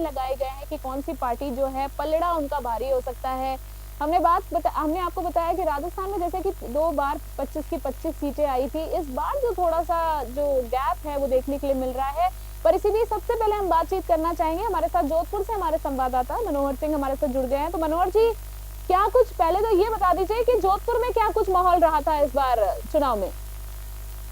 लगाए गए हैं कि कौन सी पार्टी जो है पलड़ा उनका भारी हो सकता है। हमने आपको बताया कि राजस्थान में जैसे कि 2 बार 25 की 25 सीटें आई थी, इस बार जो थोड़ा-सा जो गैप है वो देखने के लिए मिल रहा है। पर इसीलिए सबसे पहले हम बातचीत करना चाहेंगे, हमारे साथ जोधपुर से हमारे संवाददाता मनोहर सिंह हमारे साथ जुड़ गए हैं। तो मनोहर जी, क्या कुछ पहले तो ये बता दीजिए कि जोधपुर में क्या कुछ माहौल रहा था इस बार चुनाव में?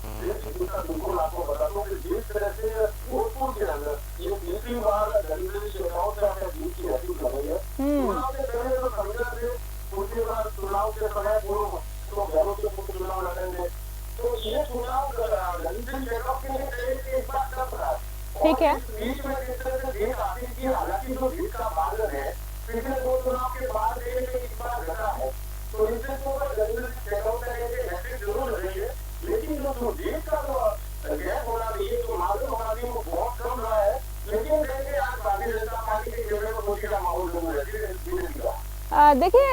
बिल्कुल आपको बता दूं कि जिस तरह से जोधपुर के अंदर ये तीसरी बार जनवरी चुनाव से आपने जीत की हैट्रिक लगाई है। चुनाव के पहले तो समझा थे दूसरी बार चुनाव के समय पूर्व तो घरों से मुख्य चुनाव लड़ेंगे, तो ये चुनाव जनवरी चुनाव के लिए एक बार टफ रहा। ठीक है, बीच में जिस तरह से जीत हासिल की, हालांकि जो जीत का मार्जन है पिछले 2 चुनाव के बाद एक बार घटा है, तो इससे तो जनवरी चुनाव में हैट्रिक जरूर रही है, लेकिन जो जीत का जो गैप होना चाहिए, जो मार्जिन होना चाहिए वो बहुत कम रहा है। लेकिन देखिए आज भारतीय जनता पार्टी के खेमे में खुशी का माहौल जरूर है। देखिए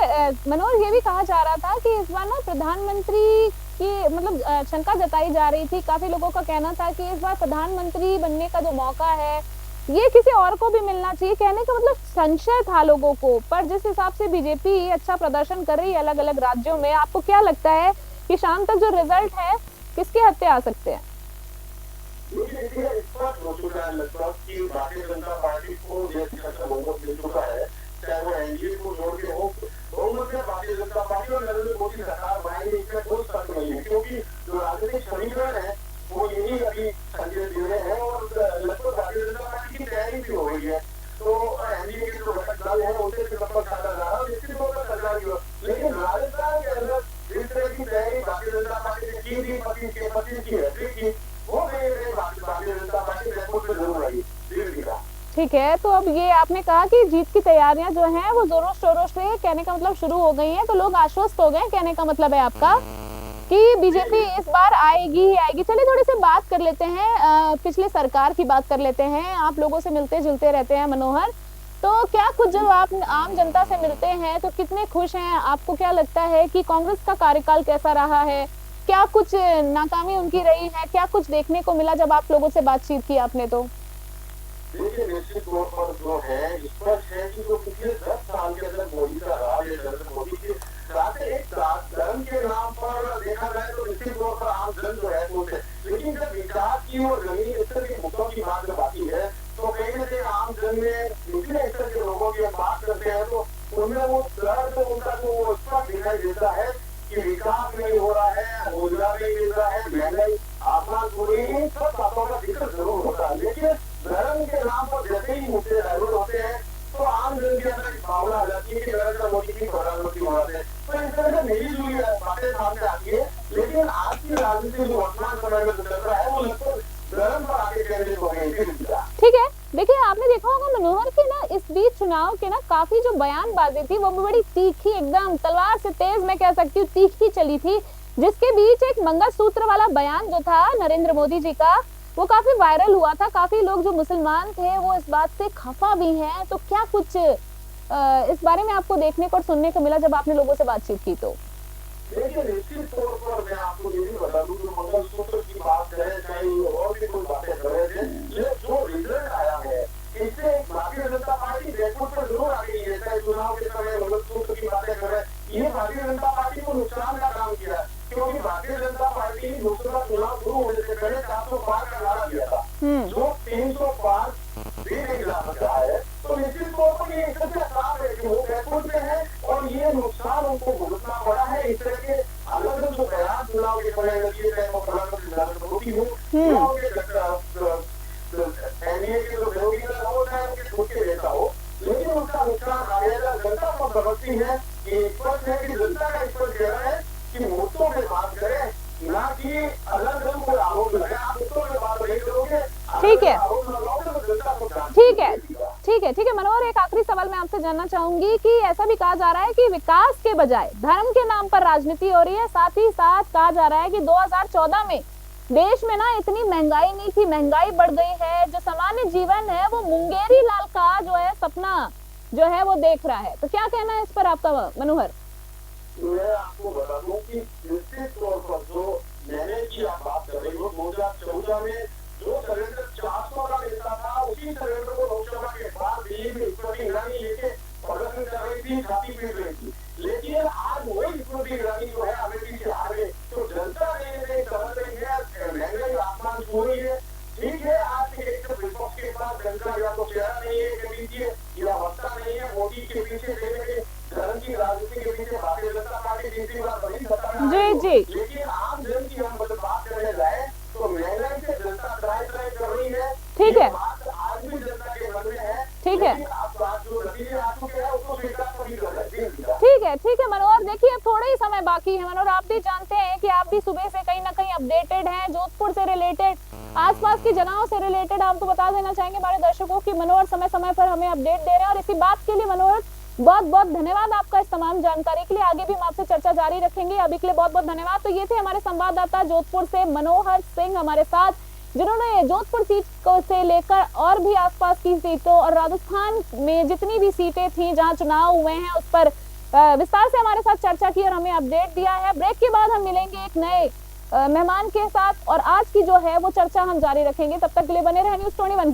मनोहर, ये भी कहा जा रहा था कि इस बार ना प्रधानमंत्री की मतलब शंका जताई जा रही थी, काफी लोगों का कहना था कि इस बार प्रधानमंत्री बनने का जो मौका है ये किसी और को भी मिलना चाहिए, कहने का मतलब संशय था लोगों को। पर जिस हिसाब से बीजेपी अच्छा प्रदर्शन कर रही है अलग अलग राज्यों में, आपको क्या लगता है कि शाम तक जो रिजल्ट है किसके हाथ पे आ सकते हैं? भारतीय जनता पार्टी को बहुमत मिल चुका है, चाहे वो एनडीए को जोड़ के हो, बहुमत में भारतीय जनता पार्टी और नरेंद्र मोदी सरकार बनाएंगे, इसमें कोई शक नहीं है, क्योंकि जो राजनीतिक समीकरण है वो यही अभी संजय दे रहे हैं और लगभग भारतीय जनता पार्टी की तैयारी भी हो गई है। तो एनडीए के जो घटक दल है उनसे भी लगभग साझा जा रहा है, निश्चित तौर पर सरकार की हो, लेकिन राजस्थान के अंदर जिस तरह की तैयारी भारतीय जनता पार्टी ने की थी 25 की हैट्रिक की, वो भारतीय जनता पार्टी रेकॉर्ड पे जरूर आई। ठीक है, तो अब ये आपने कहा कि जीत की तैयारियां जो हैं वो जोरों शोरों से कहने का मतलब शुरू हो गई हैं, तो लोग आश्वस्त हो गए, कहने का मतलब है आपका कि बीजेपी इस बार आएगी ही आएगी। चलिए थोड़ी सी बात कर लेते हैं, पिछले सरकार की बात कर लेते हैं। आप लोगों से मिलते जुलते रहते हैं मनोहर, तो क्या कुछ जब आप आम जनता से मिलते हैं तो कितने खुश हैं? आपको क्या लगता है कि कांग्रेस का कार्यकाल कैसा रहा है? क्या कुछ नाकामी उनकी रही है? क्या कुछ देखने को मिला जब आप लोगों से बातचीत की आपने? तो देखिए निश्चित तौर पर जो है स्पष्ट है कि जो पिछले 10 साल के अंदर मोदी का राज है, नरेंद्र मोदी के साथ एक साथ धर्म के नाम पर देखा जाए तो निश्चित तौर पर आम जन जो है सोचे, लेकिन जब विकास की और जमीनी स्तर के मुद्दों की बात जब आती है तो कहीं न कहीं आम जन में निचले स्तर के लोगों की बात करते हैं तो उनमें वो दर्द उनका जो स्पष्ट दिखाई देता है कि विकास नहीं हो रहा है, रोजगार नहीं मिल रहा है, महंगाई आसमान छू रही है, सब बातों का जिक्र जरूर होता है, लेकिन धर्म के नाम पर जैसे ही मुद्दे डाइवर्ट होते हैं तो आम जन के अंदर एक भावना आ जाती है कि नरेंद्र मोदी की प्रधानमंत्री होना है। तो इस तरह से मिली जुली बातें सामने आती है, लेकिन आज की राजनीति जो वर्तमान समय में चल रहा है वो लगभग धर्म पर आगे केंद्रित हो गई। ठीक है, देखिए आपने देखा होगा मनोहर के ना इस बीच चुनाव के ना काफी जो बयानबाजी थी वो बड़ी तीखी, एकदम तलवार से तेज मैं कह सकती हूँ तीखी चली थी, जिसके बीच एक मंगलसूत्र वाला बयान जो था नरेंद्र मोदी जी का वो काफी वायरल हुआ था। काफी लोग जो मुसलमान थे वो इस बात से खफा भी हैं। तो क्या कुछ इस बारे में आपको देखने को और सुनने को मिला जब आपने लोगों से बातचीत की? तो देखिए निश्चित तौर पर मैं आपको ये भी बता दूं कि मंगलसूत्र की बात करें चाहे और भी कोई बातें करें, ये जो रिजल्ट आया है इससे भारतीय जनता पार्टी रेकॉर्ड पर जरूर आ गई है। चाहे चुनाव के समय मंगलसूत्र की बातें करें, ये भारतीय जनता पार्टी को नुकसान का काम किया, क्योंकि भारतीय जनता पार्टी ने दूसरा चुनाव शुरू होने से पहले 400 पार का नारा दिया था, जो 300 पार भी नहीं ला सकता है। तो निश्चित तौर पर ये सबसे साफ है कि वो रेकॉर्ड पे है और ये नुकसान उनको भुगतना पड़ा है। इस तरह के अलग अलग जो बयान चुनाव के समय लगे चाहे वो प्रधानमंत्री नरेंद्र मोदी हो, एनडीए के जो विरोधी दल हो चाहे उनके खुद के नेता हो, लेकिन उनका नुकसान आएगा। जनता को समझती है कि स्पष्ट है कि जनता का स्पष्ट कहना है कि मुद्दों पे बात करें, ना कि अलग अलग कोई आरोप लगाए। आप मुद्दों पे बात नहीं करोगे, ठीक है, ठीक है, ठीक है मनोहर, एक आखिरी सवाल मैं आपसे जानना चाहूंगी कि ऐसा भी कहा जा रहा है कि विकास के बजाय धर्म के नाम पर राजनीति हो रही है। साथ ही साथ कहा जा रहा है कि 2014 में देश में ना इतनी महंगाई नहीं थी, महंगाई बढ़ गई है, जो सामान्य जीवन है वो मुंगेरी लाल का जो है सपना जो है वो देख रहा है। तो क्या कहना है इस पर आपका मनोहर? मैं आपको बता दूं कि निश्चित तौर पर जो मैंने की आप बात कर रही हो 2014 में जो सरेंडर 400 का देता था, उसी सरेंडर को लोकसभा के बाद भी लिए भी स्मृति ईरानी लेके प्रदर्शन कर रही थी, छाती पीट रही थी, लेकिन आज वही स्मृति ईरानी जो है अमेठी से हारे, तो जनता ने समझ रही है महंगाई आसमान छू रही है। ठीक है, आज एक तो विपक्ष के पास जनता या तो चेहरा नहीं है के पीछे, या वक्ता नहीं है, मोदी के पीछे धर्म की राजनीति के पीछे भारतीय जनता पार्टी तीसरी बार बड़ी सत्ता में जी जी। लेकिन आम जन की हम बात करने जाए तो महंगाई से जनता त्राही कर रही है। ठीक है, आज भी जनता के मन में है। ठीक है, जो नतीजे आ चुके हैं उसको स्वीकार कभी कर रहे हैं। ठीक है मनोहर, देखिए अब थोड़ा ही समय बाकी है मनोहर, आप भी जानते हैं कि आप भी सुबह से कहीं ना कहीं अपडेटेड हैं जोधपुर से रिलेटेड, आसपास की जगहों से रिलेटेड। हम तो बता देना चाहेंगे हमारे दर्शकों की मनोहर समय समय पर हमें अपडेट दे रहे हैं, और इसी बात के लिए मनोहर बहुत बहुत धन्यवाद आपका इस तमाम जानकारी के लिए। आगे भी हम आपसे चर्चा जारी रखेंगे, अभी के लिए बहुत बहुत धन्यवाद। तो ये थे हमारे संवाददाता जोधपुर से मनोहर सिंह हमारे साथ, जिन्होंने जोधपुर सीट को से लेकर और भी आसपास की सीटों और राजस्थान में जितनी भी सीटें थी जहां चुनाव हुए हैं उस पर विस्तार से हमारे साथ चर्चा की और हमें अपडेट दिया है। ब्रेक के बाद हम मिलेंगे एक नए मेहमान के साथ, और आज की जो है वो चर्चा हम जारी रखेंगे। तब तक के लिए बने रहे न्यूज़ 21 के